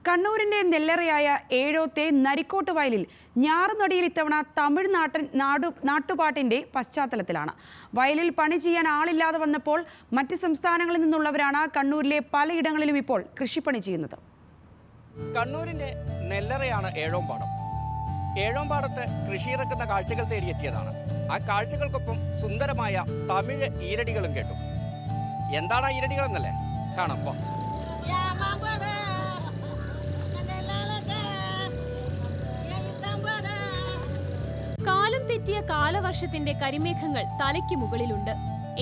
കണ്ണൂരിന്റെ നെല്ലറയായ ഏഴോത്തെ നരിക്കോട്ട് വയലിൽ ഞാറുനടിയിൽ ഇത്തവണ തമിഴ് നാട്ടുപാട്ടിന്റെ പശ്ചാത്തലത്തിലാണ്. വയലിൽ പണി ചെയ്യാൻ ആളില്ലാതെ വന്നപ്പോൾ മറ്റ് സംസ്ഥാനങ്ങളിൽ നിന്നുള്ളവരാണ് കണ്ണൂരിലെ പലയിടങ്ങളിലും ഇപ്പോൾ കൃഷിപ്പണി ചെയ്യുന്നത്. കണ്ണൂരിന്റെ നെല്ലറയാണ് ഏഴോംപാടം. ഏഴോംപാടത്ത് കൃഷിയിറക്കുന്ന കാഴ്ചകൾ തേടിയെത്തിയതാണ്. ആ കാഴ്ചകൾക്കൊപ്പം സുന്ദരമായ തമിഴ് ഈരടികളും കേട്ടു. എന്താണ് ആ ഈരടികൾ എന്നല്ലേ കാണാം. കാലം തെറ്റിയ കാലവർഷത്തിന്റെ കരിമേഘങ്ങൾ തലയ്ക്ക് മുകളിലുണ്ട്.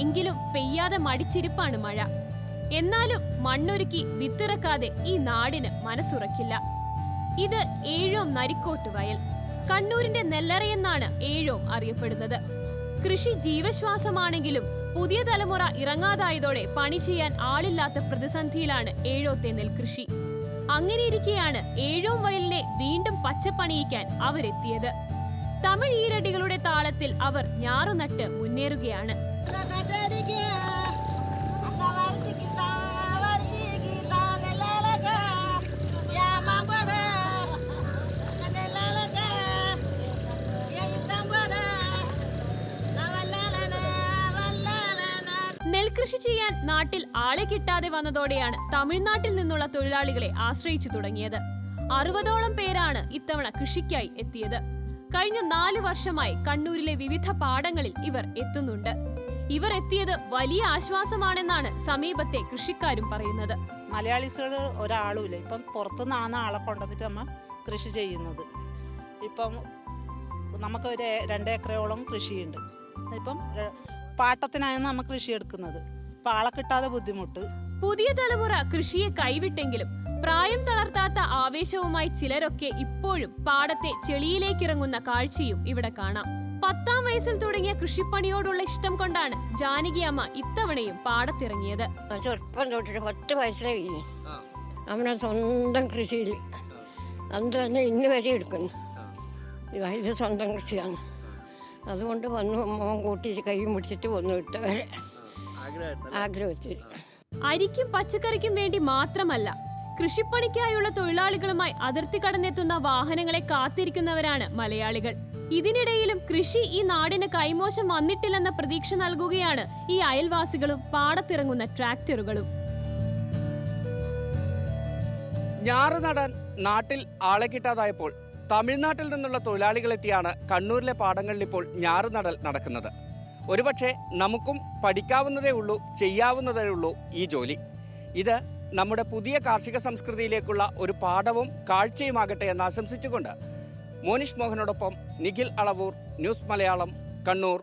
എങ്കിലും പെയ്യാതെ മടിച്ചിരിപ്പാണ് മഴ. എന്നാലും മണ്ണൊരുക്കി വിത്തിറക്കാതെ ഈ നാടിന് മനസ്സുറക്കില്ല. ഇത് ഏഴോം നരിക്കോട്ട് വയൽ. കണ്ണൂരിന്റെ നെല്ലറയെന്നാണ് ഏഴോം അറിയപ്പെടുന്നത്. കൃഷി ജീവശ്വാസമാണെങ്കിലും പുതിയ തലമുറ ഇറങ്ങാതായതോടെ പണി ചെയ്യാൻ ആളില്ലാത്ത പ്രതിസന്ധിയിലാണ് ഏഴോത്തെ നെൽകൃഷി. അങ്ങനെയിരിക്കെയാണ് ഏഴോം വയലിനെ വീണ്ടും പച്ചപ്പണിയിക്കാൻ അവരെത്തിയത്. തമിഴ് ഈരടികളുടെ താളത്തിൽ അവർ ഞാറുനട്ട് മുന്നേറുകയാണ്. നെൽകൃഷി ചെയ്യാൻ നാട്ടിൽ ആളെ കിട്ടാതെ വന്നതോടെയാണ് തമിഴ്നാട്ടിൽ നിന്നുള്ള തൊഴിലാളികളെ ആശ്രയിച്ചു തുടങ്ങിയത്. 60ഓളം പേരാണ് ഇത്തവണ കൃഷിക്കായി എത്തിയത്. കഴിഞ്ഞ 4 വർഷമായി കണ്ണൂരിലെ വിവിധ പാടങ്ങളിൽ ഇവർ എത്തുന്നുണ്ട്. ഇവർ എത്തിയത് വലിയ ആശ്വാസമാണെന്നാണ് സമീപത്തെ കൃഷിക്കാരും പറയുന്നത്. മലയാളീസുകൾ ഒരാളുമില്ല. ഇപ്പം പുറത്തുനിന്നാണ് ആളെ കൊണ്ടുവന്നിട്ട് നമ്മൾ കൃഷി ചെയ്യുന്നത്. ഇപ്പം നമുക്ക് ഒരു 2 ഏക്കറോളം കൃഷിയുണ്ട്. ഇപ്പം പാട്ടത്തിനായാണ് നമ്മൾ കൃഷി എടുക്കുന്നത്. ഇപ്പം ആളെ കിട്ടാതെ ബുദ്ധിമുട്ട്. പുതിയ തലമുറ കൃഷിയെ കൈവിട്ടെങ്കിലും പ്രായം തളർത്താത്ത ആവേശവുമായി ചിലരൊക്കെ ഇപ്പോഴും പാടത്തെ ചെളിയിലേക്കിറങ്ങുന്ന കാഴ്ചയും ഇവിടെ കാണാം. 10ാം വയസ്സിൽ തുടങ്ങിയ കൃഷിപ്പണിയോടുള്ള ഇഷ്ടം കൊണ്ടാണ് ജാനകിയമ്മ ഇത്തവണയും പാടത്തിറങ്ങിയത്. ചെറുപ്പം തൊട്ടിട്ട് 10 വയസ്സിലായി അവനെ സ്വന്തം കൃഷിയിൽ അത് തന്നെ ഇന്ന് വരെ എടുക്കുന്നു. ഇത് സ്വന്തം കൃഷിയാണ്. അതുകൊണ്ട് വന്നു മോൻ കൂട്ടി കൈ മുടിച്ചിട്ട് വന്നു വിട്ടവരെ ആഗ്രഹത്തിൽ. അരിക്കും പച്ചക്കറിക്കും വേണ്ടി മാത്രമല്ല, കൃഷിപ്പണിക്കായുള്ള തൊഴിലാളികളുമായി അതിർത്തി കടന്നെത്തുന്ന വാഹനങ്ങളെ കാത്തിരിക്കുന്നവരാണ് മലയാളികൾ. ഇതിനിടയിലും കൃഷി ഈ നാടിന് കൈമോശം വന്നിട്ടില്ലെന്ന പ്രതീക്ഷ നൽകുകയാണ് ഈ അയൽവാസികളും പാടത്തിറങ്ങുന്ന ട്രാക്ടറുകളും. ഞാറ് നടാൻ നാട്ടിൽ ആളെ കിട്ടാതായപ്പോൾ തമിഴ്നാട്ടിൽ നിന്നുള്ള തൊഴിലാളികളെത്തിയാണ് കണ്ണൂരിലെ പാടങ്ങളിൽ ഇപ്പോൾ ഞാറ് നടൽ നടക്കുന്നത്. ഒരുപക്ഷെ നമുക്കും പഠിക്കാവുന്നതേ ഉള്ളൂ, ചെയ്യാവുന്നതേ ഉള്ളൂ ഈ ജോലി. ഇത് നമ്മുടെ പുതിയ കാർഷിക സംസ്കൃതിയിലേക്കുള്ള ഒരു പാഠവും കാഴ്ചയുമാകട്ടെ എന്ന് ആശംസിച്ചുകൊണ്ട് മോനിഷ് മോഹനോടൊപ്പം നിഖിൽ അളവൂർ, ന്യൂസ് മലയാളം, കണ്ണൂർ.